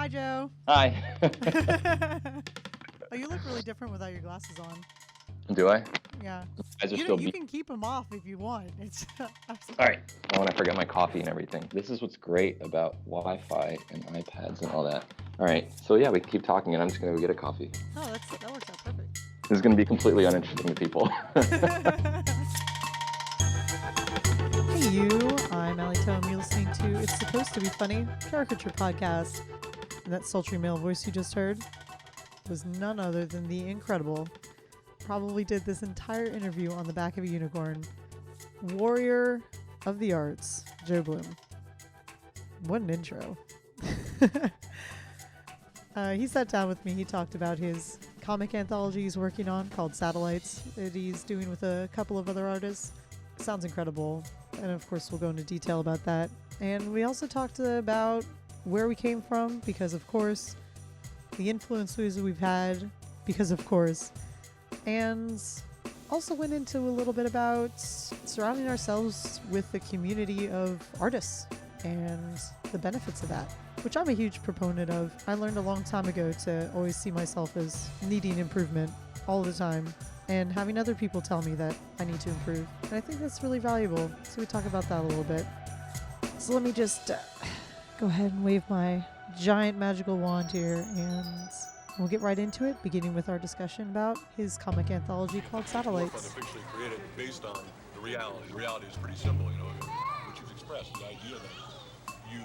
Hi, Joe. Hi. Oh, you look really different without your glasses on. Do I? Yeah. Eyes are You still you beat. can keep them off if you want. It's All right. Oh, and I forgot my coffee and everything. This is what's great about Wi-Fi and iPads and all that. All right. So yeah, we can keep talking, and I'm just gonna go get a coffee. oh, that works out perfect. This is gonna be completely uninteresting to people. Hey, you. I'm Allie Tome. You're listening to It's Supposed to Be Funny, caricature podcast. And that sultry male voice you just heard was none other than the incredible, probably did this entire interview on the back of a unicorn, warrior of the arts, Joe Bluhm. What an intro. He sat down with me. He talked about his comic anthology he's working on called Satellites that he's doing with a couple of other artists. Sounds incredible. And of course, we'll go into detail about that. And we also talked about where we came from, because of course, the influences we've had, because of course, and also went into a little bit about surrounding ourselves with the community of artists and the benefits of that, which I'm a huge proponent of. I learned a long time ago to always see myself as needing improvement all the time and having other people tell me that I need to improve. And I think that's really valuable. So we talk about that a little bit. So let me just go ahead and wave my giant magical wand here, and we'll get right into it, beginning with our discussion about his comic anthology called Satellites. Artificially created based on the reality. The reality is pretty simple, what you've expressed, the idea that you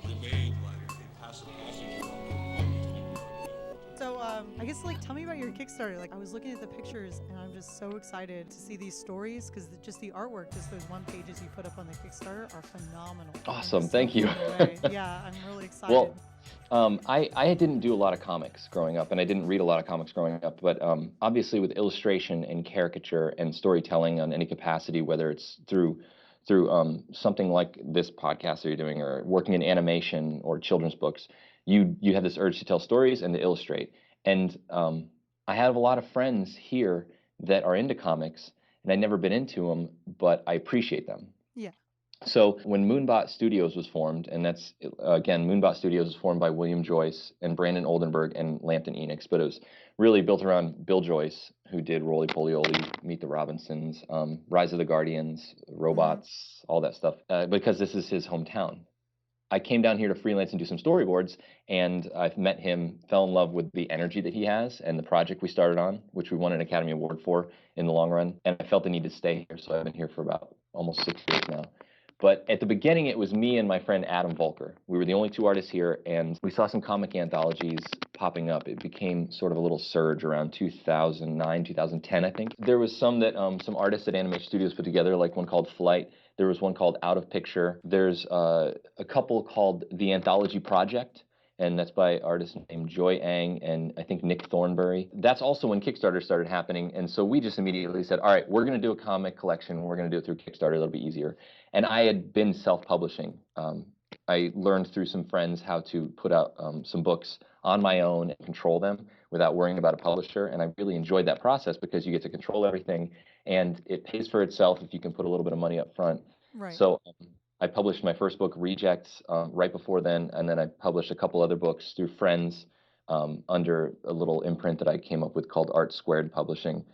remain like a passive passenger. So, I guess, tell me about your Kickstarter. I was looking at the pictures, and I'm just so excited to see these stories, because just the artwork, just those one pages you put up on the Kickstarter are phenomenal. Awesome. Thank you. Yeah, I'm really excited. Well, I didn't do a lot of comics growing up, and I didn't read a lot of comics growing up. But obviously, with illustration and caricature and storytelling on any capacity, whether it's through something like this podcast that you're doing, or working in animation or children's books, you have this urge to tell stories and to illustrate. And I have a lot of friends here that are into comics, and I've never been into them, but I appreciate them. Yeah. So when Moonbot Studios was formed, and that's, again, Moonbot Studios was formed by William Joyce and Brandon Oldenburg and Lampton Enix, but it was really built around Bill Joyce, who did Roly Poly Oly, Meet the Robinsons, Rise of the Guardians, Robots, all that stuff, because this is his hometown. I came down here to freelance and do some storyboards, and I've met him, fell in love with the energy that he has and the project we started on, which we won an Academy Award for in the long run, and I felt the need to stay here, so I've been here for about almost 6 years now. But at the beginning, it was me and my friend Adam Volker. We were the only two artists here, and we saw some comic anthologies popping up. It became sort of a little surge around 2009, 2010, I think. There was some that some artists at Animation Studios put together, like one called Flight. There was one called Out of Picture. There's a couple called The Anthology Project, and that's by artists named Joy Ang and I think Nick Thornbury. That's also when Kickstarter started happening, and so we just immediately said, all right, we're going to do a comic collection. We're going to do it through Kickstarter. It'll be easier. And I had been self-publishing. I learned through some friends how to put out some books on my own and control them without worrying about a publisher, and I really enjoyed that process because you get to control everything, and it pays for itself if you can put a little bit of money up front. Right. So I published my first book, Rejects, right before then, and then I published a couple other books through friends under a little imprint that I came up with called Art Squared Publishing.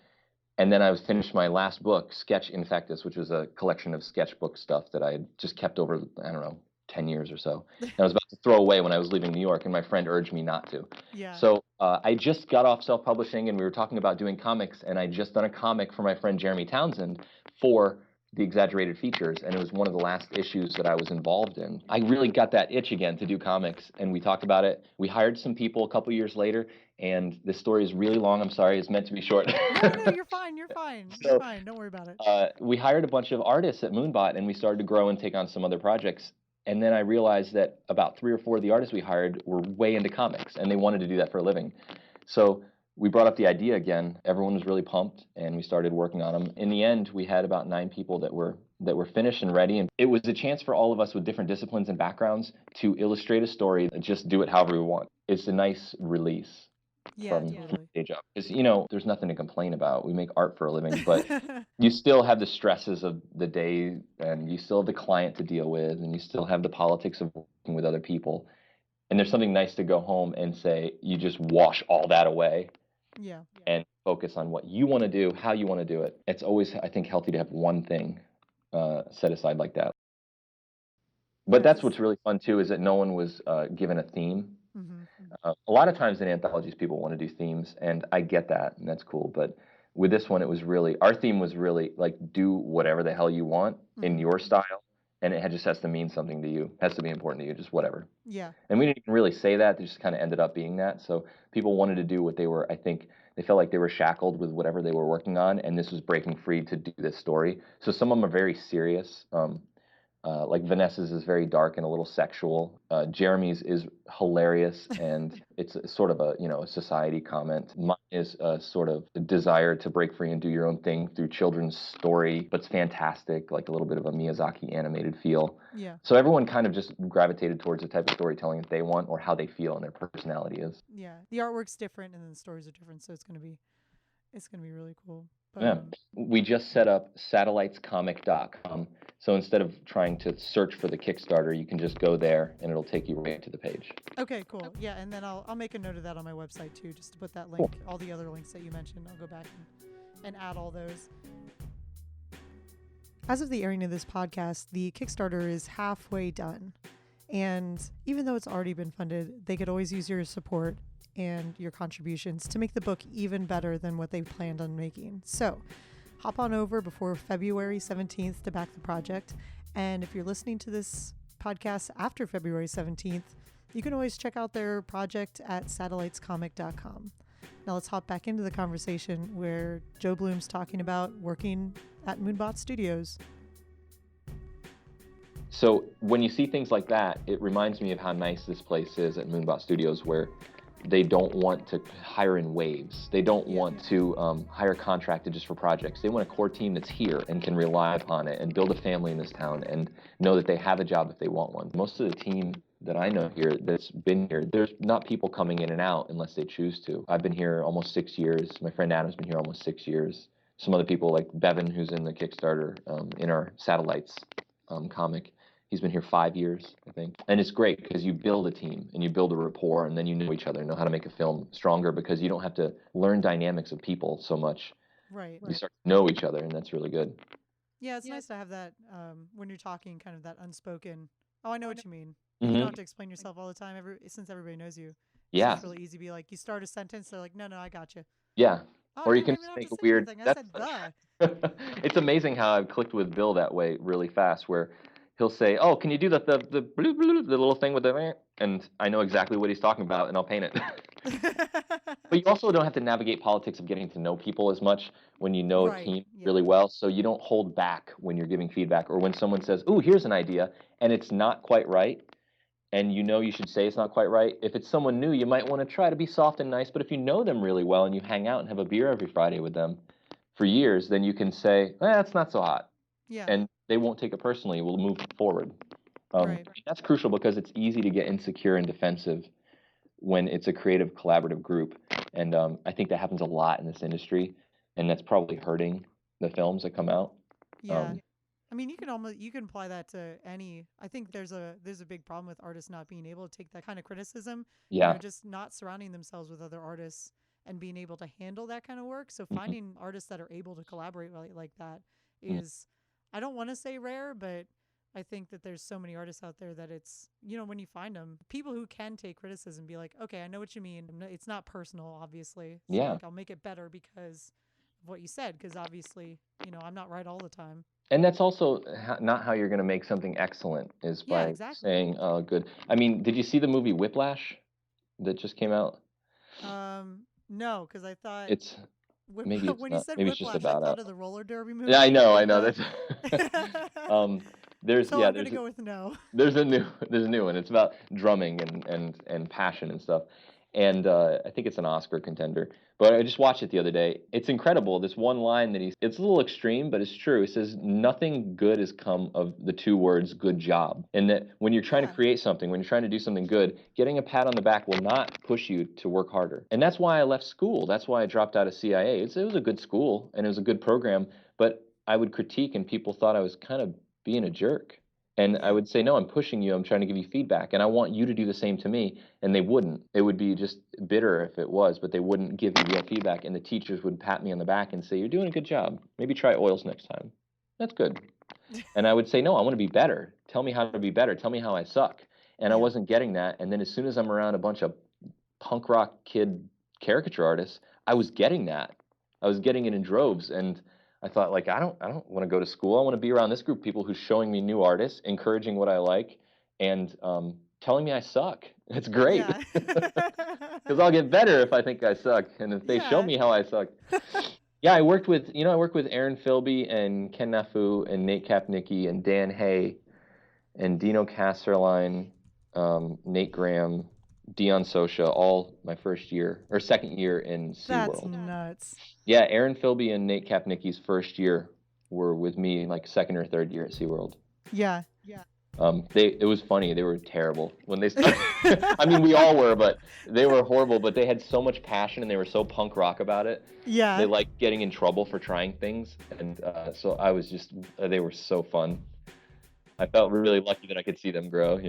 And then I finished my last book, Sketch Infectus, which was a collection of sketchbook stuff that I had just kept over, I don't know, 10 years or so. And I was about to throw away when I was leaving New York, and my friend urged me not to. Yeah. So I just got off self-publishing, and we were talking about doing comics, and I just done a comic for my friend Jeremy Townsend for the Exaggerated Features, and it was one of the last issues that I was involved in. I really got that itch again to do comics, and we talked about it. We hired some people a couple years later, and this story is really long. I'm sorry, it's meant to be short. No, you're fine. You're fine. You're fine. Don't worry about it. We hired a bunch of artists at Moonbot, and we started to grow and take on some other projects. And then I realized that about 3 or 4 of the artists we hired were way into comics, and they wanted to do that for a living. So we brought up the idea again. Everyone was really pumped, and we started working on them. In the end, we had about 9 people that were finished and ready, and it was a chance for all of us with different disciplines and backgrounds to illustrate a story and just do it however we want. It's a nice release from totally. day job. Because, there's nothing to complain about. We make art for a living, but you still have the stresses of the day, and you still have the client to deal with, and you still have the politics of working with other people. And there's something nice to go home and say, you just wash all that away Yeah. and focus on what you want to do, how you want to do it. It's always, I think, healthy to have one thing set aside like that. But Yeah, that's 'cause what's really fun too, is that no one was given a theme. mhm. A lot of times in anthologies, people want to do themes, and I get that, and that's cool. But with this one, it was really, our theme was really like, do whatever the hell you want in Mhm. your style, and just has to mean something to you, has to be important to you, just whatever. Yeah. And we didn't even really say that; they just kind of ended up being that. So people wanted to do what they were. I think they felt like they were shackled with whatever they were working on, and this was breaking free to do this story. So some of them are very serious. Like Vanessa's is very dark and a little sexual. Jeremy's is hilarious and it's sort of a a society comment. Mine is a sort of a desire to break free and do your own thing through children's story, but it's fantastic, like a little bit of a Miyazaki animated feel. Yeah. So everyone kind of just gravitated towards the type of storytelling that they want or how they feel and their personality is. Yeah. The artwork's different and then the stories are different, so it's gonna be really cool. But Yeah. We just set up satellitescomic.com. So instead of trying to search for the Kickstarter, you can just go there and it'll take you right to the page. okay, cool. Yeah, and then I'll make a note of that on my website too, just to put that Cool. link, all the other links that you mentioned. I'll go back and add all those. As of the airing of this podcast, the Kickstarter is halfway done. And even though it's already been funded, they could always use your support and your contributions to make the book even better than what they planned on making. So hop on over before February 17th to back the project. And if you're listening to this podcast after February 17th, you can always check out their project at satellitescomic.com. Now let's hop back into the conversation where Joe Bluhm's talking about working at Moonbot Studios. So when you see things like that, it reminds me of how nice this place is at Moonbot Studios, where they don't want to hire in waves. They don't want to hire contracted just for projects. They want a core team that's here and can rely upon it and build a family in this town and know that they have a job if they want one. Most of the team that I know here that's been here, there's not people coming in and out unless they choose to. I've been here almost 6 years. My friend Adam's been here almost 6 years. Some other people like Bevan, who's in the Kickstarter, in our Satellites comic, he's been here 5 years, I think. And it's great because you build a team and you build a rapport and then you know each other, know how to make a film stronger because you don't have to learn dynamics of people so much. Right. You start to know each other and that's really good. Yeah, it's nice to have that when you're talking, kind of that unspoken. Oh, I know what you mean. Mm-hmm. You don't have to explain yourself all the time. Since everybody knows you, Yeah. it's really easy to be like, you start a sentence, they're like, no, I got you. Yeah. Oh, Or I you didn't can even have make to a say weird. anything. I said the. It's amazing how I've clicked with Bill that way really fast, where he'll say, "Oh, can you do the blue, blue, the little thing with the," and I know exactly what he's talking about, and I'll paint it. But you also don't have to navigate politics of getting to know people as much when you know a Right, team yeah. really well, so you don't hold back when you're giving feedback or when someone says, "Ooh, here's an idea," and it's not quite right, and you know you should say it's not quite right. If it's someone new, you might want to try to be soft and nice, but if you know them really well and you hang out and have a beer every Friday with them for years, then you can say, that's not so hot. Yeah. And they won't take it personally. We'll move forward. Right. That's crucial because it's easy to get insecure and defensive when it's a creative, collaborative group. And I think that happens a lot in this industry, and that's probably hurting the films that come out. Yeah. I mean, you can apply that to any. I think there's a big problem with artists not being able to take that kind of criticism. Yeah. Just not surrounding themselves with other artists and being able to handle that kind of work. So Mhm. finding artists that are able to collaborate like that Mhm. is, I don't want to say rare, but I think that there's so many artists out there that it's, when you find them, people who can take criticism, be like, okay, I know what you mean. It's not personal, obviously. So Yeah. like, I'll make it better because of what you said, because obviously, I'm not right all the time. And that's also not how you're going to make something excellent, is Yeah, by exactly. saying, "Oh, good." I mean, did you see the movie Whiplash that just came out? No, because I thought It's maybe it's when you not. said Maybe it's just Whiplash, I about thought out. of the roller derby movie. Yeah, I know. with That's there's so yeah, I'm gonna there's go with no. there's a new one. It's about drumming and passion and stuff. And I think it's an Oscar contender. But I just watched it the other day. It's incredible. This one line that it's a little extreme, but it's true. It says nothing good has come of the two words "good job." And that when you're trying to Yeah. create something, when you're trying to do something good, getting a pat on the back will not push you to work harder. And that's why I left school. That's why I dropped out of CIA. It was a good school and it was a good program, but I would critique and people thought I was kind of being a jerk. And I Yeah. would say, no, I'm pushing you. I'm trying to give you feedback. And I want you to do the same to me. And they wouldn't. It would be just bitter if it was, but they wouldn't give me real feedback. And the teachers would pat me on the back and say, you're doing a good job. Maybe try oils next time. That's good. And I would say, no, I want to be better. Tell me how to be better. Tell me how I suck. And I Yeah. wasn't getting that. And then as soon as I'm around a bunch of punk rock kid caricature artists, I was getting that. I was getting it in droves. And I thought, like, I don't want to go to school. I want to be around this group of people who's showing me new artists, encouraging what I like, and telling me I suck. It's great Yeah. because I'll get better if I think I suck, and if they show Yeah. me how I suck. Yeah, I worked with Aaron Philby and Ken Nafu and Nate Kapnicki and Dan Hay and Dino Casserline, Nate Graham, Dion Sosha, all my first year or second year in That's SeaWorld. nuts. Yeah, Aaron Philby and Nate Kapnicki's first year were with me like second or third year at SeaWorld. Yeah. It was funny. They were terrible when they started. I mean, we all were, but they were horrible. But they had so much passion and they were so punk rock about it. Yeah. They liked getting in trouble for trying things, and so I was just. They were so fun. I felt really lucky that I could see them grow.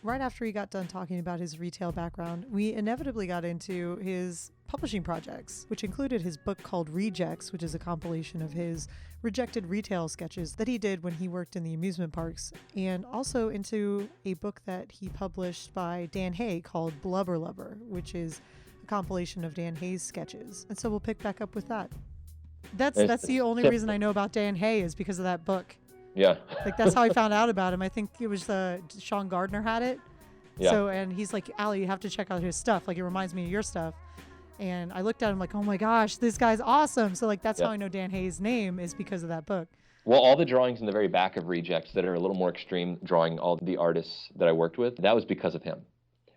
Right after he got done talking about his retail background, we inevitably got into his publishing projects, which included his book called Rejects, which is a compilation of his rejected retail sketches that he did when he worked in the amusement parks, and also into a book that he published by Dan Hay called Blubber Lubber, which is a compilation of Dan Hay's sketches. And so we'll pick back up with that. That's the only reason I know about Dan Hay is because of that book. Yeah. Like, that's how I found out about him. I think it was Sean Gardner had it. Yeah. So, and he's like, Allie, you have to check out his stuff. Like, it reminds me of your stuff. And I looked at him like, oh my gosh, this guy's awesome. So, like, that's Yeah. how I know Dan Hay's name is because of that book. Well, all the drawings in the very back of Rejects that are a little more extreme, drawing all the artists that I worked with, that was because of him.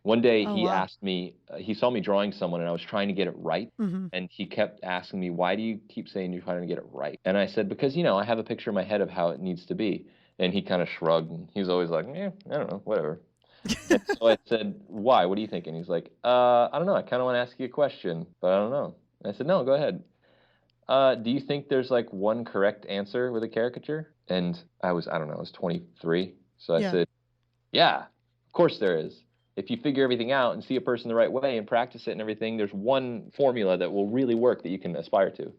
One day Oh, he wow. asked me, he saw me drawing someone and I was trying to get it right. Mm-hmm. And he kept asking me, why do you keep saying you're trying to get it right? And I said, because, I have a picture in my head of how it needs to be. And he kind of shrugged and he was always like, I don't know, whatever. And so I said, why? What are you thinking? He's like, I don't know. I kind of want to ask you a question, but I don't know. And I said, no, go ahead. Do you think there's like one correct answer with a caricature? And I don't know, I was 23. So I Yeah. said, yeah, of course there is. If you figure everything out and see a person the right way and practice it and everything, there's one formula that will really work that you can aspire to. And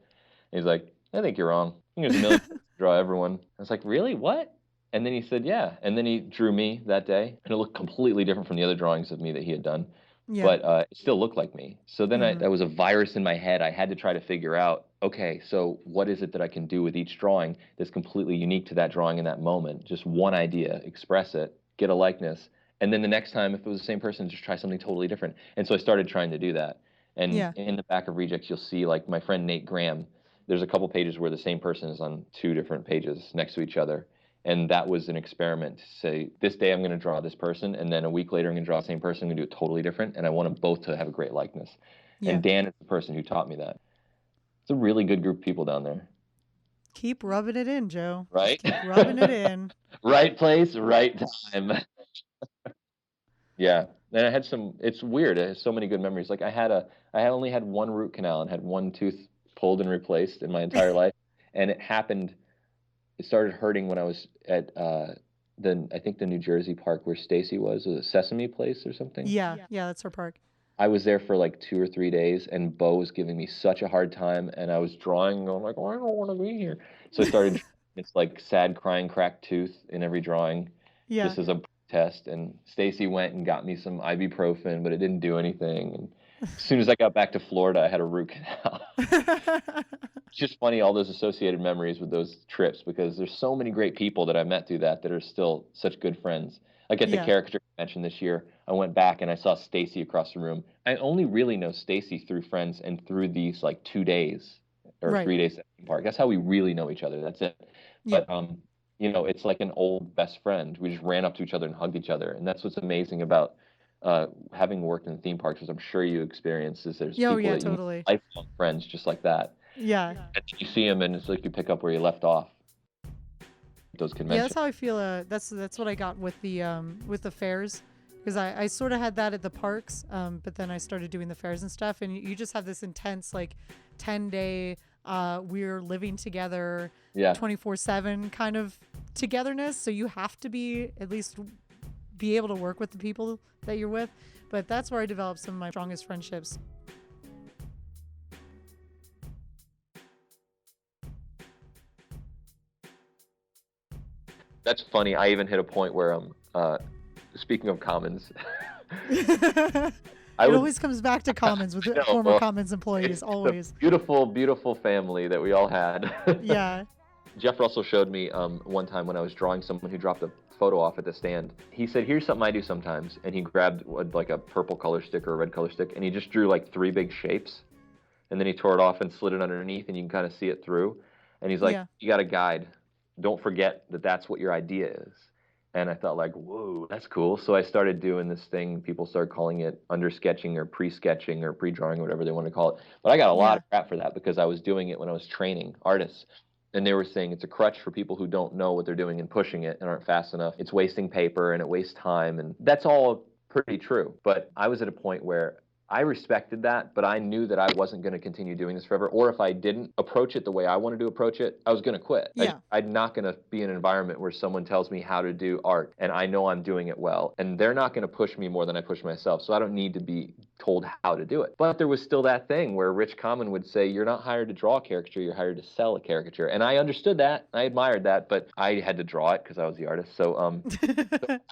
he's like, I think you're wrong. I think there's a million ways to draw everyone. I was like, really? What? And then he said, yeah. And then he drew me that day, and it looked completely different from the other drawings of me that he had done. Yeah. But it still looked like me. So then Mhm. that was a virus in my head. I had to try to figure out, okay, so what is it that I can do with each drawing that's completely unique to that drawing in that moment? Just one idea, express it, get a likeness. And then the next time, if it was the same person, just try something totally different. And so I started trying to do that. And Yeah. in the back of Rejects, you'll see like my friend Nate Graham. There's a couple pages where the same person is on two different pages next to each other. And that was an experiment to say, this day I'm going to draw this person, and then a week later I'm going to draw the same person. I'm going to do it totally different, and I want them both to have a great likeness. Yeah. And Dan is the person who taught me that. It's a really good group of people down there. Keep rubbing it in, Joe. Right? Just keep rubbing it in. Right place, right time. Yeah. And I had it's weird. I have so many good memories. Like I only had one root canal and had one tooth pulled and replaced in my entire life. And it started hurting when I was at I think the New Jersey park where Stacy was it Sesame Place or something? Yeah. That's her park. I was there for like 2 or 3 days, and Bo was giving me such a hard time, and I was drawing, and I'm like, oh, I don't want to be here. So I started, it's like sad, crying, cracked tooth in every drawing, Yeah. just as a test. And Stacy went and got me some ibuprofen, but it didn't do anything. And as soon as I got back to Florida, I had a root canal. It's just funny, all those associated memories with those trips, because there's so many great people that I met through that are still such good friends. Like at the Yeah. caricature convention this year, I went back and I saw Stacy across the room. I only really know Stacy through friends and through these like 2 days or Right. 3 days at the park. That's how we really know each other. That's it. Yeah. But it's like an old best friend. We just ran up to each other and hugged each other, and that's what's amazing about having worked in the theme parks, as I'm sure you experienced, is there's Oh, people yeah, that you meet, totally. lifelong friends just like that. Yeah. And you see them, and it's like you pick up where you left off. Those Yeah, conventions. that's how I feel. That's what I got with the fairs, because I sort of had that at the parks, but then I started doing the fairs and stuff, and you just have this intense like 10-day we're living together Yeah. 24/7 kind of togetherness. So you have to be at least be able to work with the people that you're with. But that's where I developed some of my strongest friendships. That's funny. I even hit a point where speaking of Commons, It I would always comes back to Commons with know, former well, Commons employees. it's Always. a beautiful, beautiful family that we all had. Yeah. Jeff Russell showed me one time when I was drawing someone who dropped a photo off at the stand. He said, "Here's something I do sometimes," and he grabbed like a purple color stick or a red color stick, and he just drew like 3 big shapes, and then he tore it off and slid it underneath, and you can kind of see it through. And he's like, Yeah. "You got a guide. Don't forget that that's what your idea is." And I thought like, whoa, that's cool. So I started doing this thing. People started calling it under-sketching or pre-sketching or pre-drawing, or whatever they want to call it. But I got a lot Yeah. of crap for that because I was doing it when I was training artists. And they were saying it's a crutch for people who don't know what they're doing and pushing it and aren't fast enough. It's wasting paper and it wastes time. And that's all pretty true. But I was at a point where I respected that, but I knew that I wasn't going to continue doing this forever. Or if I didn't approach it the way I wanted to approach it, I was going to quit. Yeah. I'm not going to be in an environment where someone tells me how to do art and I know I'm doing it well. And they're not going to push me more than I push myself. So I don't need to be told how to do it. But there was still that thing where Rich Common would say, "You're not hired to draw a caricature, you're hired to sell a caricature." And I understood that. I admired that, but I had to draw it because I was the artist. So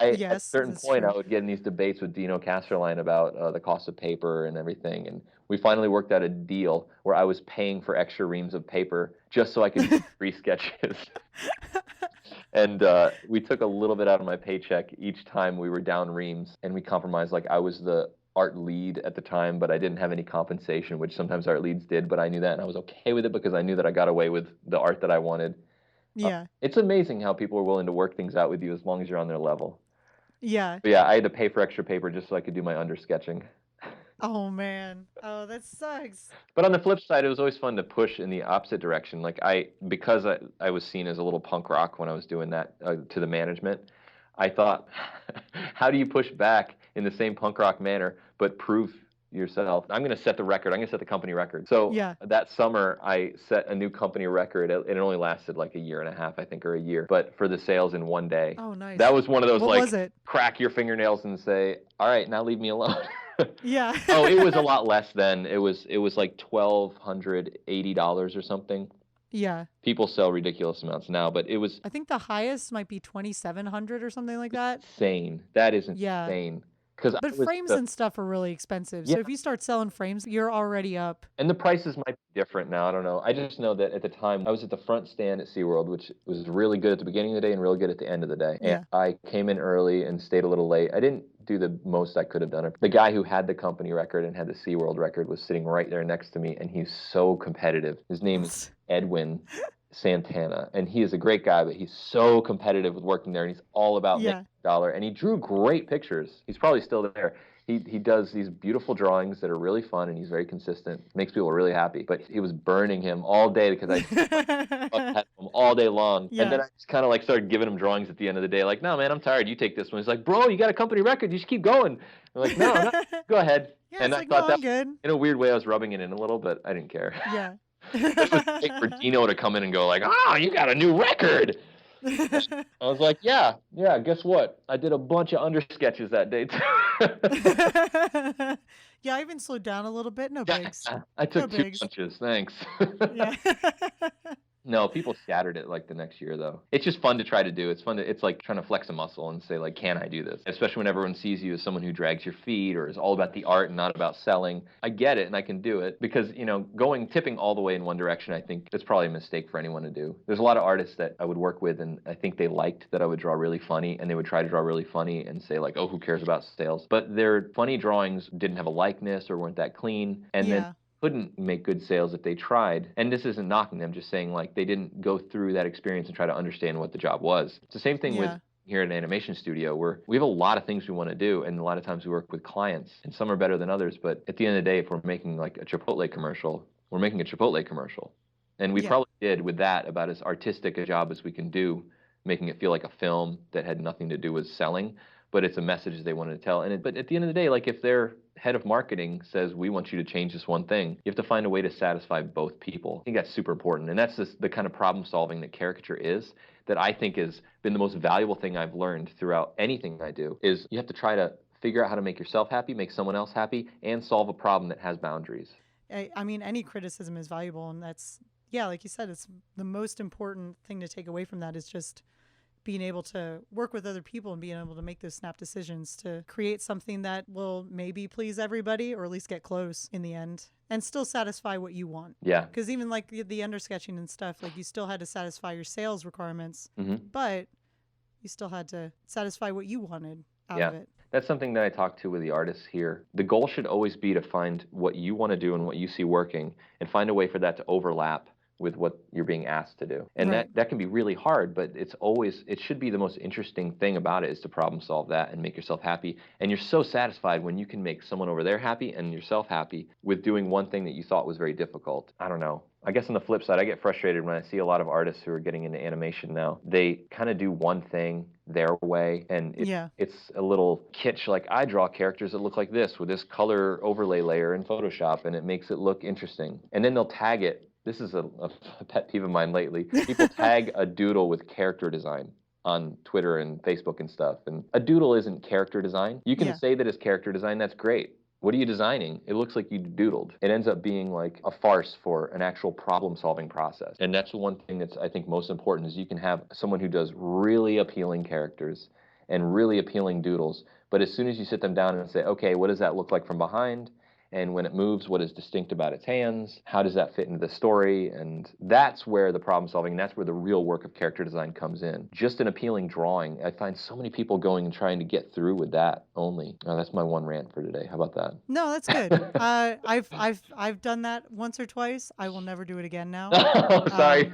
at a Yes, certain that's point, true. I would get in these debates with Dino Casterline about the cost of paper and everything. And we finally worked out a deal where I was paying for extra reams of paper just so I could do free sketches. And we took a little bit out of my paycheck each time we were down reams, and we compromised. Like I was the art lead at the time, but I didn't have any compensation, which sometimes art leads did, but I knew that, and I was okay with it because I knew that I got away with the art that I wanted. Yeah. It's amazing how people are willing to work things out with you as long as you're on their level. Yeah. But yeah, I had to pay for extra paper just so I could do my under sketching. Oh man. Oh, that sucks. But on the flip side, it was always fun to push in the opposite direction. Like because I was seen as a little punk rock when I was doing that to the management, I thought, how do you push back in the same punk rock manner, but prove yourself? I'm going to set the record. I'm going to set the company record. So Yeah. that summer, I set a new company record. It only lasted like a year and a half, I think, or a year. But for the sales in one day, Oh, nice. that was one of those What like was it? crack your fingernails and say, "All right, now leave me alone." Yeah. Oh, it was a lot less then. It was like $1,280 or something. Yeah. People sell ridiculous amounts now, but it was I think the highest might be 2,700 or something like that. insane. That is Yeah. insane. Because But frames and stuff are really expensive. So Yeah. if you start selling frames, you're already up. And the prices might be different now. I don't know. I just know that at the time I was at the front stand at SeaWorld, which was really good at the beginning of the day and really good at the end of the day. Yeah. And I came in early and stayed a little late. I didn't do the most I could have done. The guy who had the company record and had the SeaWorld record was sitting right there next to me, and he's so competitive. His name is Edwin Santana, and he is a great guy, but he's so competitive with working there, and he's all about Yeah. making a dollar. And he drew great pictures. He's probably still there. He does these beautiful drawings that are really fun, and he's very consistent. Makes people really happy. But it was burning him all day because I had him all day long. Yeah. And then I just kind of like started giving him drawings at the end of the day. Like, "No, man, I'm tired. You take this one." He's like, "Bro, you got a company record. You should keep going." I'm like, "No, go ahead." Yeah, And it's I like, thought no, that I'm good. in a weird way I was rubbing it in a little, but I didn't care. Yeah. It was great for Dino to come in and go like, "Oh, you got a new record." I was like, yeah, guess what? I did a bunch of under sketches that day too. Yeah, I even slowed down a little bit. No bigs. I took No 2 bigs. punches, thanks. Yeah. No, people scattered it like the next year though. It's just fun to try to do. It's like trying to flex a muscle and say like, can I do this? Especially when everyone sees you as someone who drags your feet or is all about the art and not about selling. I get it and I can do it because, tipping all the way in one direction, I think that's probably a mistake for anyone to do. There's a lot of artists that I would work with and I think they liked that I would draw really funny and they would try to draw really funny and say like, "Oh, who cares about sales?" But their funny drawings didn't have a likeness or weren't that clean. And Yeah. then couldn't make good sales if they tried. And this isn't knocking them, just saying like they didn't go through that experience and try to understand what the job was. It's the same thing with Yeah. here at an animation studio where we have a lot of things we want to do and a lot of times we work with clients and some are better than others. But at the end of the day, if we're making like a Chipotle commercial, we're making a Chipotle commercial. And we Yeah. probably did with that about as artistic a job as we can do, making it feel like a film that had nothing to do with selling. but it's a message they wanted to tell. But at the end of the day, like if their head of marketing says, we want you to change this one thing, you have to find a way to satisfy both people. I think that's super important. And that's the kind of problem solving that caricature is, that I think has been the most valuable thing I've learned throughout anything I do, is you have to try to figure out how to make yourself happy, make someone else happy, and solve a problem that has boundaries. I mean, any criticism is valuable, and that's, yeah, like you said, it's the most important thing to take away from that is just being able to work with other people and being able to make those snap decisions to create something that will maybe please everybody or at least get close in the end and still satisfy what you want. Yeah. Because even like the undersketching and stuff, like you still had to satisfy your sales requirements, but you still had to satisfy what you wanted out of it. That's something that I talk to with the artists here. The goal should always be to find what you want to do and what you see working and find a way for that to overlap with what you're being asked to do. And that can be really hard, but it should be the most interesting thing about it, is to problem solve that and make yourself happy. And you're so satisfied when you can make someone over there happy and yourself happy with doing one thing that you thought was very difficult. I don't know. I guess on the flip side, I get frustrated when I see a lot of artists who are getting into animation now. They kind of do one thing their way, and it's a little kitsch. Like, I draw characters that look like this with this color overlay layer in Photoshop, and it makes it look interesting. And then they'll tag it. This is a pet peeve of mine lately. People tag a doodle with character design on Twitter and Facebook and stuff. And a doodle isn't character design. You can say that it's character design. That's great. What are you designing? It looks like you doodled. It ends up being like a farce for an actual problem-solving process. And that's the one thing that's, I think, most important, is you can have someone who does really appealing characters and really appealing doodles, but as soon as you sit them down and say, okay, what does that look like from behind? And when it moves, what is distinct about its hands? How does that fit into the story? And that's where the problem solving, and that's where the real work of character design comes in. Just an appealing drawing. I find so many people going and trying to get through with that only. That's my one rant for today. How about that? No, that's good. I've done that once or twice. I will never do it again now. Sorry.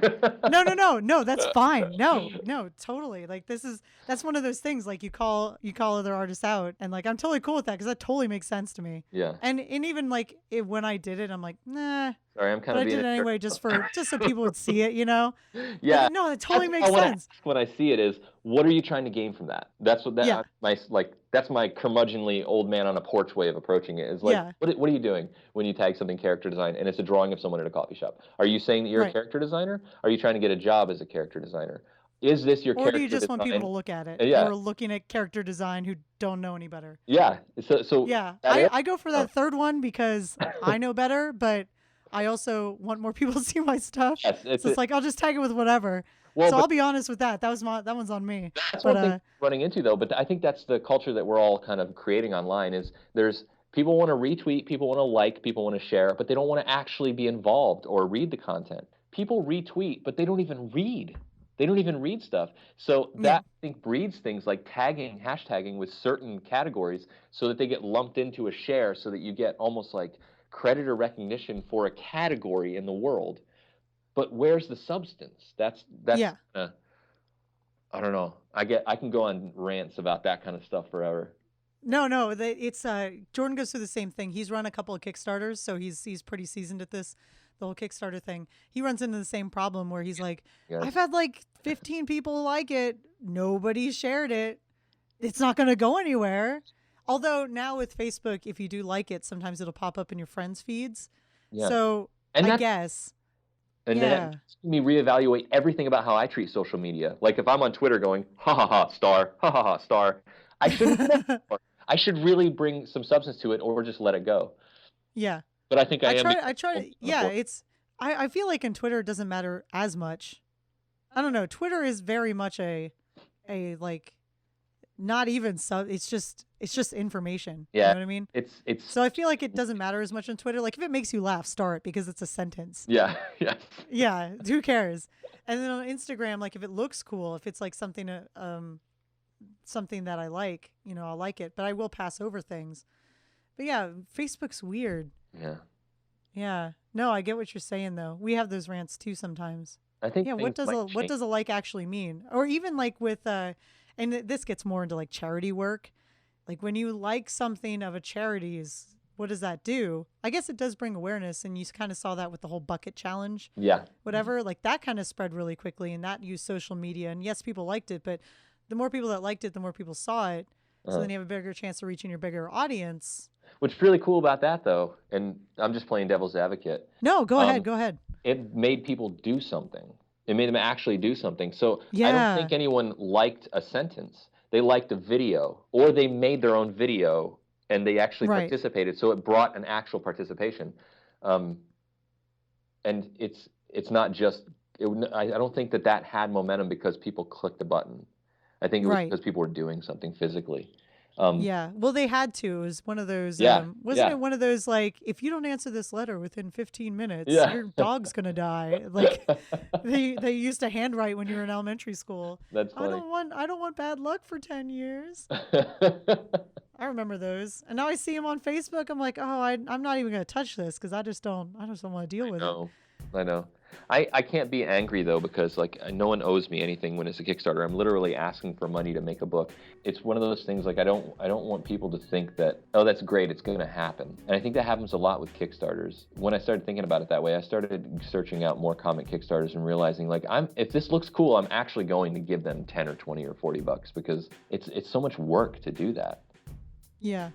No, that's fine. No, totally. Like, that's one of those things, like you call other artists out, and like I'm totally cool with that because that totally makes sense to me. Yeah. And even like when I did it, I'm like, nah. Sorry, I'm kind of being. I did it anyway, just so people would see it, you know. Yeah. But no, it totally makes sense. When I see it, is what are you trying to gain from that? That's what that's my curmudgeonly old man on a porch way of approaching it. Is like, what are you doing when you tag something character design and it's a drawing of someone at a coffee shop? Are you saying that you're a character designer? Are you trying to get a job as a character designer? Is this your character design? Or do you just want people to look at it? Yeah. Or looking at character design who don't know any better? Yeah. So yeah, I go for that third one because I know better, but I also want more people to see my stuff. Yes, it's like I'll just tag it with whatever. Well, so I'll be honest with that. That one's on me. That's one thing running into, though. But I think that's the culture that we're all kind of creating online. Is there's people want to retweet, people want to like, people want to share, but they don't want to actually be involved or read the content. People retweet, but they don't even read. They don't even read stuff. So that, I think, breeds things like hashtagging with certain categories so that they get lumped into a share, so that you get almost like credit or recognition for a category in the world. But where's the substance? That's I don't know. I can go on rants about that kind of stuff forever. No, it's Jordan goes through the same thing. He's run a couple of Kickstarters, so he's pretty seasoned at this. The whole Kickstarter thing, he runs into the same problem where he's like, I've had like 15 people like it, nobody shared it, it's not going to go anywhere. Although now with Facebook, if you do like it, sometimes it'll pop up in your friends' feeds. Yeah. So I guess. And then that makes me reevaluate everything about how I treat social media. Like if I'm on Twitter going, ha ha ha, star, ha ha ha, star, I shouldn't. I should really bring some substance to it, or just let it go. Yeah. But I think I try. Yeah, I feel like in Twitter it doesn't matter as much. I don't know. Twitter is very much a like, not even it's just information. Yeah. You know what I mean? It's so I feel like it doesn't matter as much on Twitter. Like if it makes you laugh, star it because it's a sentence. Yeah. Yeah. Yeah. Who cares? And then on Instagram, like if it looks cool, if it's like something that I like, you know, I'll like it. But I will pass over things. But yeah, Facebook's weird. Yeah. Yeah. No, I get what you're saying though. We have those rants too sometimes. I think. Yeah. What does a like actually mean? Or even like with and this gets more into like charity work. Like when you like something of a charity's, what does that do? I guess it does bring awareness, and you kind of saw that with the whole bucket challenge. Yeah. Whatever. Like that kind of spread really quickly, and that used social media. And yes, people liked it, but the more people that liked it, the more people saw it. So then you have a bigger chance of reaching your bigger audience. What's really cool about that, though, and I'm just playing devil's advocate. No, go ahead. Go ahead. It made people do something. It made them actually do something. So I don't Yeah. think anyone liked a sentence. They liked a video, or they made their own video and they actually Right. participated. So it brought an actual participation. And it's not just. I don't think that had momentum because people clicked a button. I think it was Right. because people were doing something physically. Yeah. Well, they had to. It was one of those. Yeah, wasn't yeah. it one of those like, if you don't answer this letter within 15 minutes, Yeah. your dog's gonna die. Like they used to handwrite when you were in elementary school. That's funny. I don't want bad luck for 10 years. I remember those, and now I see them on Facebook. I'm like, oh, I'm not even gonna touch this because I just don't want to deal with it. I know. I can't be angry though because like no one owes me anything when it's a Kickstarter. I'm literally asking for money to make a book. It's one of those things like I don't want people to think that, oh, that's great, it's going to happen. And I think that happens a lot with Kickstarters. When I started thinking about it that way, I started searching out more comic Kickstarters and realizing like if this looks cool, I'm actually going to give them 10 or 20 or $40 because it's so much work to do that. Yeah.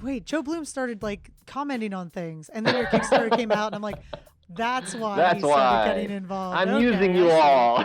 Wait, Joe Bluhm started like commenting on things, and then your Kickstarter came out, and I'm like, that's why he started getting involved. I'm using you all.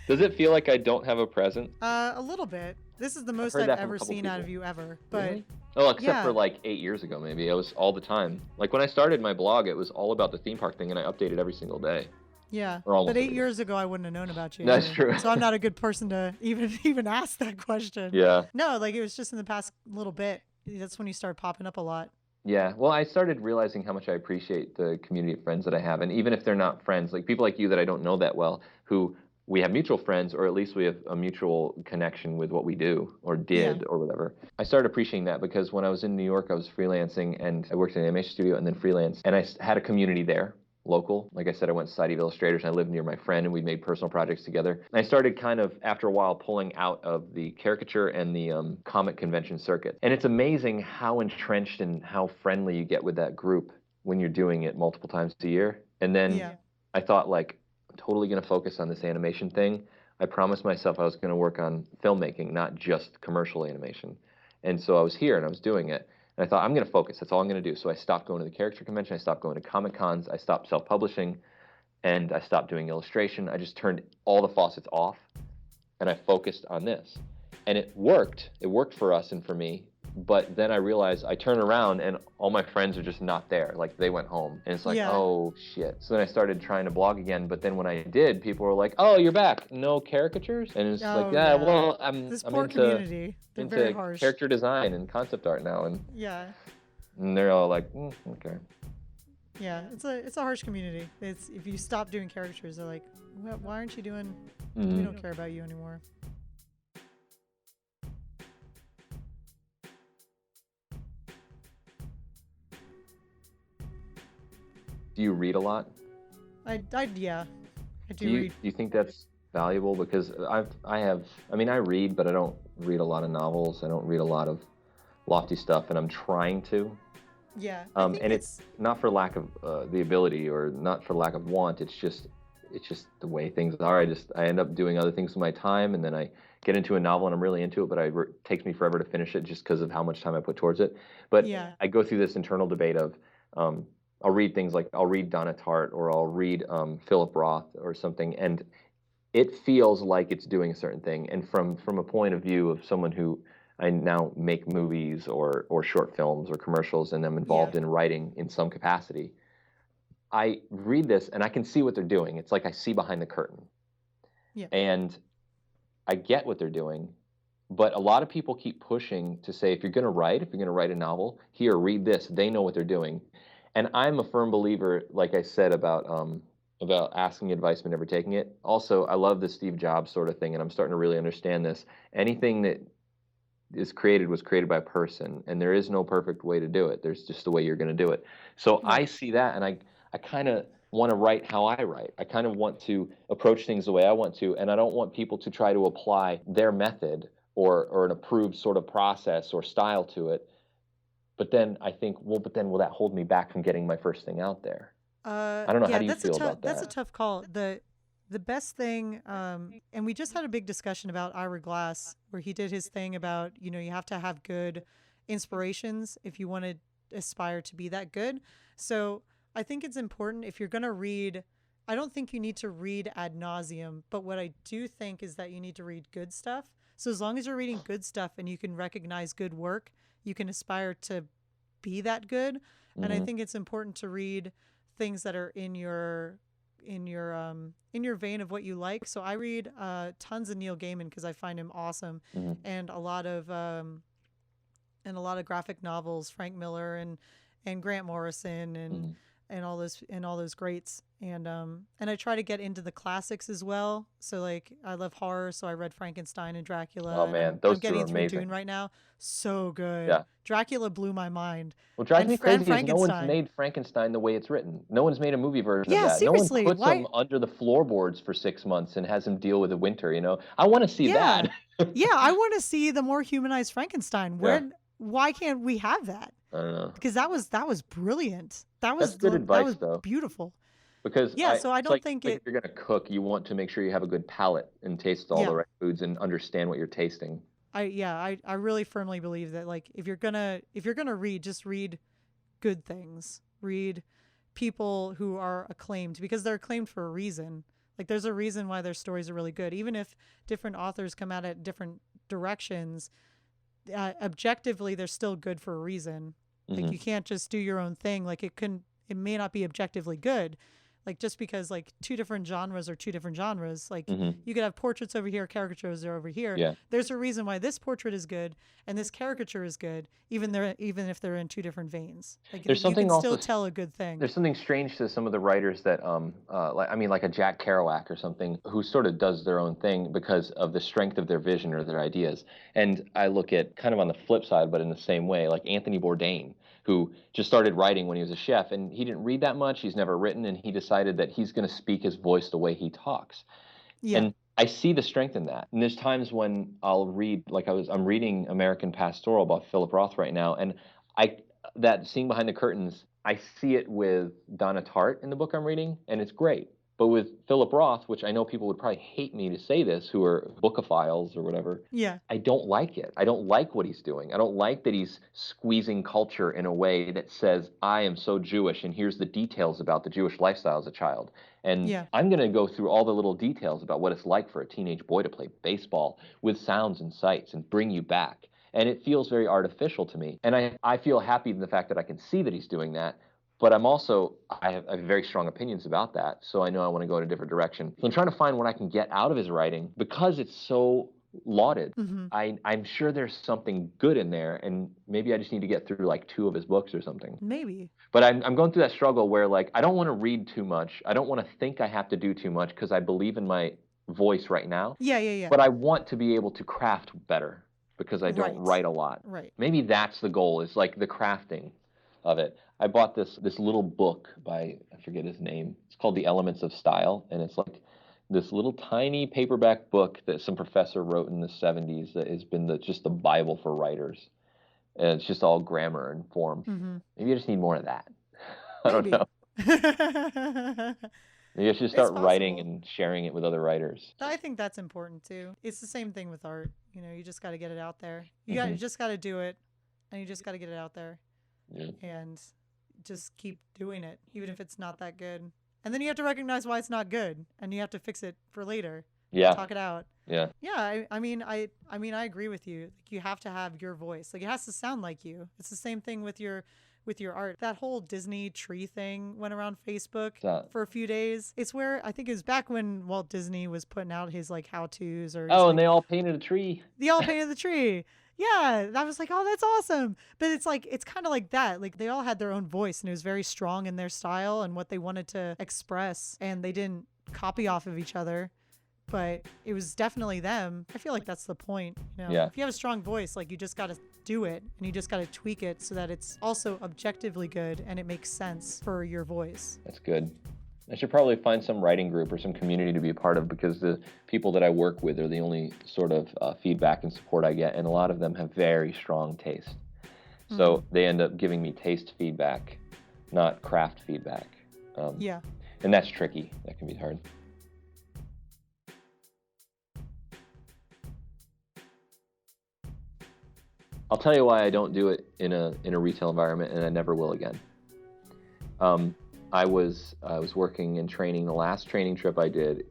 Does it feel like I don't have a present? A little bit. This is the most I've ever seen out of you ever. But really? Oh, except for like 8 years ago, maybe. It was all the time. Like when I started my blog, it was all about the theme park thing, and I updated every single day. Yeah, but 8 years ago, I wouldn't have known about you. That's true. So I'm not a good person to even ask that question. Yeah. No, like it was just in the past little bit. That's when you started popping up a lot. Yeah. Well, I started realizing how much I appreciate the community of friends that I have. And even if they're not friends, like people like you that I don't know that well, who we have mutual friends, or at least we have a mutual connection with what we do or did or whatever. I started appreciating that because when I was in New York, I was freelancing and I worked in an animation studio and then freelance. And I had a community there. Local. Like I said, I went to Society of Illustrators and I lived near my friend and we made personal projects together. And I started kind of, after a while, pulling out of the caricature and the comic convention circuit. And it's amazing how entrenched and how friendly you get with that group when you're doing it multiple times a year. And then I thought, like, I'm totally going to focus on this animation thing. I promised myself I was going to work on filmmaking, not just commercial animation. And so I was here and I was doing it. And I thought, I'm going to focus. That's all I'm going to do. So I stopped going to the character convention. I stopped going to Comic Cons. I stopped self-publishing. And I stopped doing illustration. I just turned all the faucets off. And I focused on this. And it worked. It worked for us and for me. But then I realized I turned around and all my friends are just not there. Like they went home. And it's like, oh, shit. So then I started trying to blog again. But then when I did, people were like, oh, you're back. No caricatures? And it's well, I'm into, community. They're into very harsh. Character design and concept art now. And and they're all like, okay. Yeah, it's a harsh community. It's if you stop doing caricatures, they're like, why aren't you doing? We don't care about you anymore. Do you read a lot? I do read. Do you think that's valuable? Because I read, but I don't read a lot of novels. I don't read a lot of lofty stuff, and I'm trying to. Yeah. And it's not for lack of the ability or not for lack of want. It's just the way things are. I end up doing other things with my time, and then I get into a novel and I'm really into it, but it takes me forever to finish it just because of how much time I put towards it. But I go through this internal debate of I'll read things like I'll read Donna Tartt or I'll read Philip Roth or something, and it feels like it's doing a certain thing. And from a point of view of someone who I now make movies or short films or commercials and I'm involved in writing in some capacity, I read this and I can see what they're doing. It's like I see behind the curtain. Yeah. And I get what they're doing, but a lot of people keep pushing to say, if you're going to write a novel, here, read this. They know what they're doing. And I'm a firm believer, like I said, about asking advice but never taking it. Also, I love the Steve Jobs sort of thing, and I'm starting to really understand this. Anything that is created was created by a person, and there is no perfect way to do it. There's just the way you're going to do it. So I see that, and I kind of want to write how I write. I kind of want to approach things the way I want to, and I don't want people to try to apply their method or an approved sort of process or style to it. But then I think, will that hold me back from getting my first thing out there? I don't know. How Yeah, do you feel about that's a that? tough call. The best thing, and we just had a big discussion about Ira Glass, where he did his thing about, you have to have good inspirations if you want to aspire to be that good. So I think it's important if you're going to read. I don't think you need to read ad nauseum, but what I do think is that you need to read good stuff. So as long as you're reading good stuff and you can recognize good work, you can aspire to be that good. And I Hmm. think it's important to read things that are in your vein of what you like. So I read tons of Neil Gaiman because I find him awesome, Hmm. and a lot of graphic novels, Frank Miller and Grant Morrison and Hmm. and all those greats. And I try to get into the classics as well. So like I love horror, so I read Frankenstein and Oh Dracula, and man, I'm those two are getting through amazing. Dune right now. So good. Yeah. Dracula blew my mind, What drives me and crazy is no one's Frankenstein. made Frankenstein the way it's written. No one's made a movie version of Yeah, that. No one seriously. puts him Why? under the floorboards for 6 months and has him deal with the winter. I want to see Yeah. that. Yeah, I want to see the more humanized Frankenstein. Yeah, Why can't we have that? I don't know. Because that was brilliant. That That's was good that advice was though, beautiful. because Yeah, so I it's don't like think if it you're gonna cook, you want to make sure you have a good palate and taste all the yeah. right foods and understand what you're tasting. I really firmly believe that like if you're gonna read, just read good things. Read people who are acclaimed because they're acclaimed for a reason. Like there's a reason why their stories are really good. Even if different authors come at it different directions, objectively they're still good for a reason. Like Hmm. you can't just do your own thing. Like it may not be objectively good. Like just because like two different genres are two different genres, like Hmm. you could have portraits over here, caricatures are over here. Yeah. There's a reason why this portrait is good and this caricature is good, even if they're in two different veins. Like There's you can something still also tell a good thing. there's something strange to some of the writers that like I mean like a Jack Kerouac or something who sort of does their own thing because of the strength of their vision or their ideas. And I look at kind of on the flip side, but in the same way, like Anthony Bourdain, who just started writing when he was a chef, and he didn't read that much. He's never written, and he decided that he's going to speak his voice the way he talks. Yeah. And I see the strength in that. And there's times when I'll read, like I'm reading American Pastoral by Philip Roth right now, and I that Seeing Behind the Curtains, I see it with Donna Tartt in the book I'm reading, and it's great. But with Philip Roth, which I know people would probably hate me to say this, who are bookophiles or whatever, Yeah. I don't like it. I don't like what he's doing. I don't like that he's squeezing culture in a way that says, I am so Jewish, and here's the details about the Jewish lifestyle as a child. And Yeah. I'm going to go through all the little details about what it's like for a teenage boy to play baseball with sounds and sights and bring you back. And it feels very artificial to me. And I feel happy in the fact that I can see that he's doing that. But I have very strong opinions about that. So I know I want to go in a different direction. So I'm trying to find what I can get out of his writing because it's so lauded. Hmm. I'm sure there's something good in there, and maybe I just need to get through like two of his books or something. Maybe. But I'm going through that struggle where like I don't want to read too much. I don't want to think I have to do too much because I believe in my voice right now. Yeah. Yeah. Yeah. But I want to be able to craft better because I don't Right. write a lot. Right. Maybe that's the goal, is like the crafting of it. I bought this little book by, I forget his name. It's called The Elements of Style, and it's like this little tiny paperback book that some professor wrote in the 70s that has been just the Bible for writers. And it's just all grammar and form. Hmm. Maybe I just need more of that. I don't know. Maybe. It's Maybe I should start writing possible. and sharing it with other writers. I think that's important too. It's the same thing with art. You just got to get it out there. You Hmm. just got to do it, and you just got to get it out there, Yeah. and just keep doing it, even if it's not that good. And then you have to recognize why it's not good, and you have to fix it for later. Yeah. Talk it out. Yeah. Yeah, I agree with you. Like you have to have your voice. Like it has to sound like you. It's the same thing with your art. That whole Disney tree thing went around Facebook So, for a few days. It's where I think it was back when Walt Disney was putting out his like how-tos or his oh, and like they all painted a tree. the all painted the tree. Yeah, I was like, oh, that's awesome. But it's like it's kind of like that. Like they all had their own voice, and it was very strong in their style and what they wanted to express, and they didn't copy off of each other. But it was definitely them. I feel like that's the point. Yeah. If you have a strong voice, like you just got to do it, and you just got to tweak it so that it's also objectively good and it makes sense for your voice. That's good. I should probably find some writing group or some community to be a part of, because the people that I work with are the only sort of feedback and support I get, and a lot of them have very strong taste. So they end up giving me taste feedback, not craft feedback. Yeah. And that's tricky. That can be hard. I'll tell you why I don't do it in a retail environment, and I never will again. I was working and training. The last training trip I did,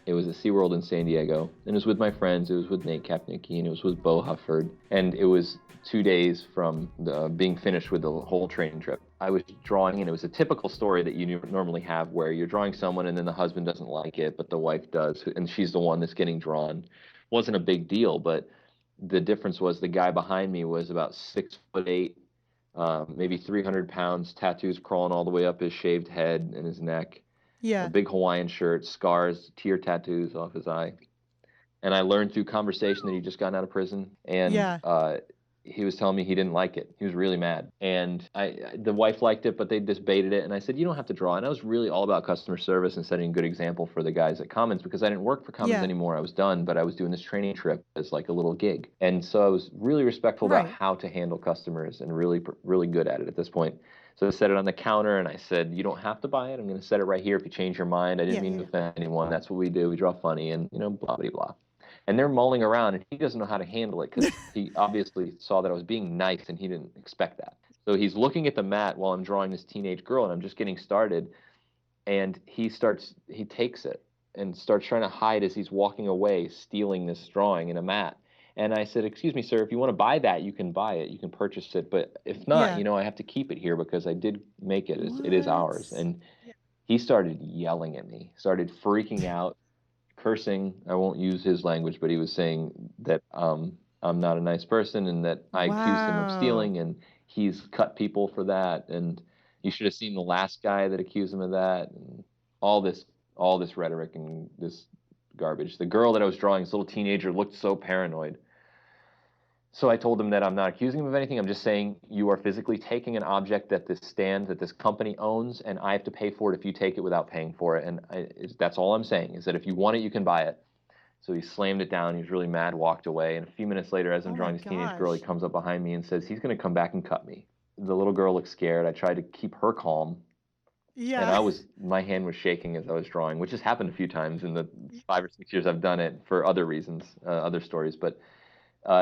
it was at SeaWorld in San Diego, and it was with my friends. It was with Nate Kapnicki, and it was with Bo Hufford, and it was 2 days from being finished with the whole training trip. I was drawing, and it was a typical story that you normally have, where you're drawing someone, and then the husband doesn't like it, but the wife does, and she's the one that's getting drawn. Wasn't a big deal, but the difference was the guy behind me was about 6'8", maybe 300 pounds, tattoos crawling all the way up his shaved head and his neck, a Yeah. big Hawaiian shirt, scars, tear tattoos off his eye. And I learned through conversation that he'd just gotten out of prison, and Yeah. he was telling me he didn't like it. He was really mad. And the wife liked it, but they just baited it. And I said, you don't have to draw. And I was really all about customer service and setting a good example for the guys at Commons, because I didn't work for Commons Yeah. anymore. I was done, but I was doing this training trip as like a little gig. And so I was really respectful about Right. how to handle customers, and really, really good at it at this point. So I set it on the counter, and I said, you don't have to buy it. I'm going to set it right here if you change your mind. I didn't mean to offend anyone. That's what we do. We draw funny, and, blah, blah, blah. And they're mulling around, and he doesn't know how to handle it, because he obviously saw that I was being nice, and he didn't expect that. So he's looking at the mat while I'm drawing this teenage girl, and I'm just getting started. And he takes it and starts trying to hide as he's walking away, stealing this drawing in a mat. And I said, excuse me, sir, if you want to buy that, you can buy it. You can purchase it. But if not, Yeah. I have to keep it here because I did make it. It is ours. What? And he started yelling at me, started freaking out, cursing. I won't use his language, but he was saying that I'm not a nice person, and that I accused him of Wow. stealing, and he's cut people for that, and you should have seen the last guy that accused him of that, and all this rhetoric and this garbage. The girl that I was drawing, this little teenager, looked so paranoid. So I told him that I'm not accusing him of anything. I'm just saying you are physically taking an object that this company owns, and I have to pay for it if you take it without paying for it. And that's all I'm saying, is that if you want it, you can buy it. So he slammed it down. He was really mad, walked away. And a few minutes later, as I'm drawing this teenage girl, he comes up behind me and says he's going to come back and cut me. The little girl looked scared. I tried to keep her calm. Yeah. And my hand was shaking as I was drawing, which has happened a few times in the 5 or 6 years I've done it for other reasons, other stories. But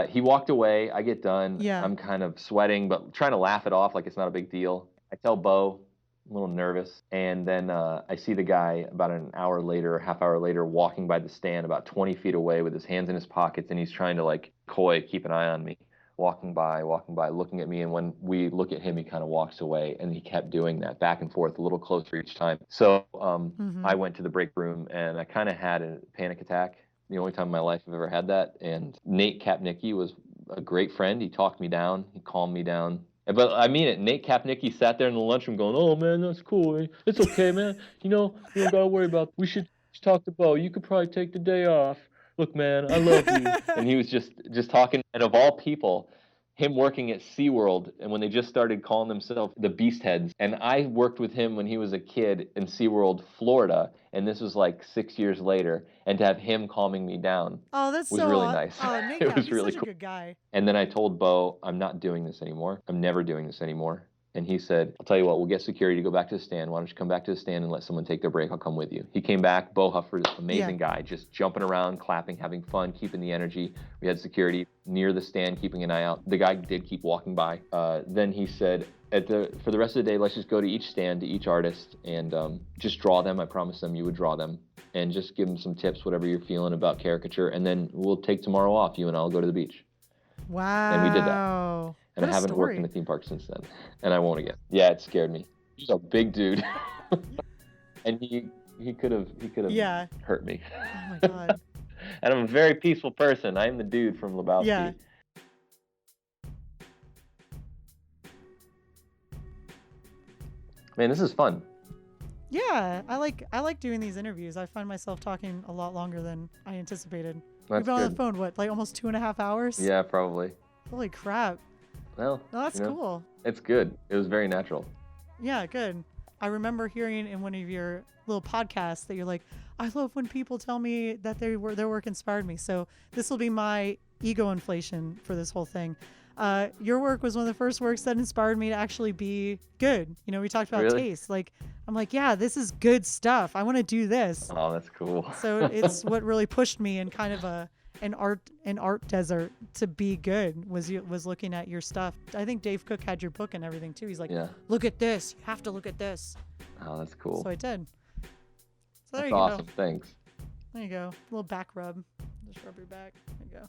he walked away. I get done. Yeah. I'm kind of sweating, but trying to laugh it off like it's not a big deal. I tell Bo, I'm a little nervous. And then I see the guy about an hour later, half hour later, walking by the stand about 20 feet away with his hands in his pockets. And he's trying to keep an eye on me, walking by, looking at me. And when we look at him, he kind of walks away. And he kept doing that back and forth, a little closer each time. So I went to the break room, and I kind of had a panic attack. The only time in my life I've ever had that. And Nate Kapnicki was a great friend. He talked me down. He calmed me down. But I mean it. Nate Kapnicki sat there in the lunchroom going, "Oh man, that's cool. It's okay, man. You don't gotta worry about it. We should talk to Bo. You could probably take the day off. Look, man, I love you." And he was just talking. And of all people, him working at SeaWorld, and when they just started calling themselves the Beast Heads. And I worked with him when he was a kid in SeaWorld, Florida, and this was like 6 years later. And to have him calming me down that's was so really nice. Oh, Nate It Cap, was he's really such cool. a good guy. And then I told Bo, I'm not doing this anymore. I'm never doing this anymore. And he said, I'll tell you what, we'll get security to go back to the stand. Why don't you come back to the stand and let someone take their break? I'll come with you. He came back. Bo Hufford, amazing guy, just jumping around, clapping, having fun, keeping the energy. We had security near the stand, keeping an eye out. The guy did keep walking by. Then he said, for the rest of the day, let's just go to each stand, to each artist, and just draw them. I promised them you would draw them. And just give them some tips, whatever you're feeling about caricature. And then we'll take tomorrow off. You and I'll go to the beach. Wow. And we did that. And I haven't worked in a theme park since then. And I won't again. Yeah, it scared me. He's a big dude. And he could have hurt me. Oh my God. And I'm a very peaceful person. I'm the dude from Lebowski. Yeah. Man, this is fun. Yeah, I like doing these interviews. I find myself talking a lot longer than I anticipated. That's We've been on good. the phone, like almost 2.5 hours? Yeah, probably. Holy crap. Well, No, that's cool. It's good. It was very natural. Yeah, good. I remember hearing in one of your little podcasts that you're like, I love when people tell me that their work inspired me. So this will be my ego inflation for this whole thing. Your work was one of the first works that inspired me to actually be good. You know, we talked about Really? taste. Like, I'm like, yeah, this is good stuff. I want to do this. Oh, that's cool. So it's what really pushed me in kind of an art desert to be good was looking at your stuff. I think Dave Cook had your book and everything too. He's like, Yeah. look at this. You have to look at this. Oh, that's cool. So I did. So there That's you awesome. go. Thanks. There you go. A little back rub. Just rub your back. There you go.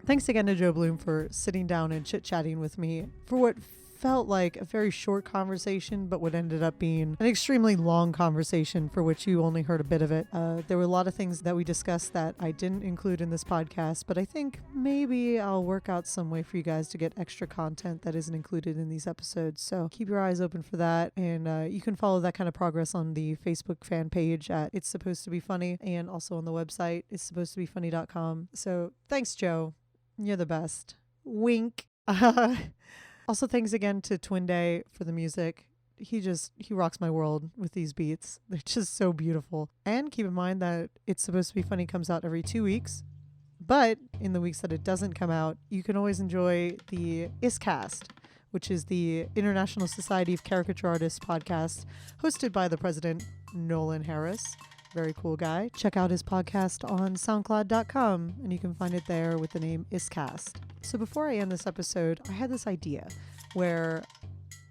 Thanks again to Joe Bluhm for sitting down and chit-chatting with me for what felt like a very short conversation, but what ended up being an extremely long conversation for which you only heard a bit of it. There were a lot of things that we discussed that I didn't include in this podcast, but I think maybe I'll work out some way for you guys to get extra content that isn't included in these episodes. So keep your eyes open for that. And you can follow that kind of progress on the Facebook fan page at It's Supposed to Be Funny, and also on the website, it's supposed to be funny.com. So thanks, Joe. You're the best. Wink. Also, thanks again to Twin Day for the music. He rocks my world with these beats. They're just so beautiful. And keep in mind that It's Supposed to Be Funny comes out every 2 weeks. But in the weeks that it doesn't come out, you can always enjoy the ISCast, which is the International Society of Caricature Artists podcast, hosted by the president, Nolan Harris. Very cool guy. Check out his podcast on SoundCloud.com, and you can find it there with the name ISCast. So before I end this episode, I had this idea where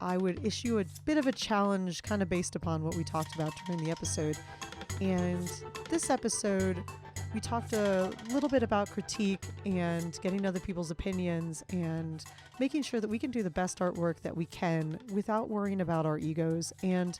I would issue a bit of a challenge kind of based upon what we talked about during the episode. And this episode, we talked a little bit about critique and getting other people's opinions and making sure that we can do the best artwork that we can without worrying about our egos. And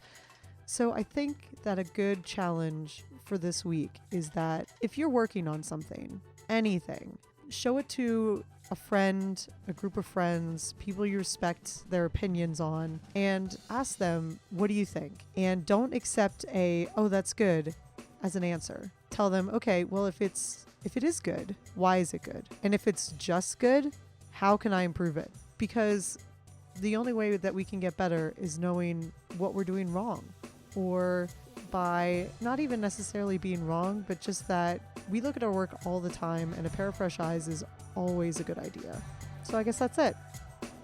so I think that a good challenge for this week is that if you're working on something, anything, show it to a friend, a group of friends, people you respect their opinions on, and ask them, what do you think? And don't accept oh, that's good as an answer. Tell them, okay, well, if it is good, why is it good? And if it's just good, how can I improve it? Because the only way that we can get better is knowing what we're doing wrong. Or by not even necessarily being wrong, but just that we look at our work all the time, and a pair of fresh eyes is always a good idea. So I guess that's it.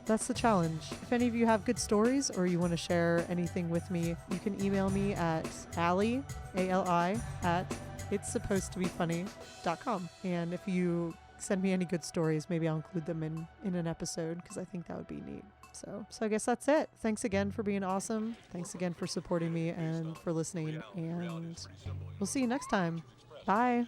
That's the challenge. If any of you have good stories or you want to share anything with me, you can email me at Ali, A-L-I, at it'ssupposedtobefunny.com. And if you send me any good stories, maybe I'll include them in an episode, because I think that would be neat. So I guess that's it. Thanks again for being awesome. Thanks again for supporting me and for listening. And we'll see you next time. Bye.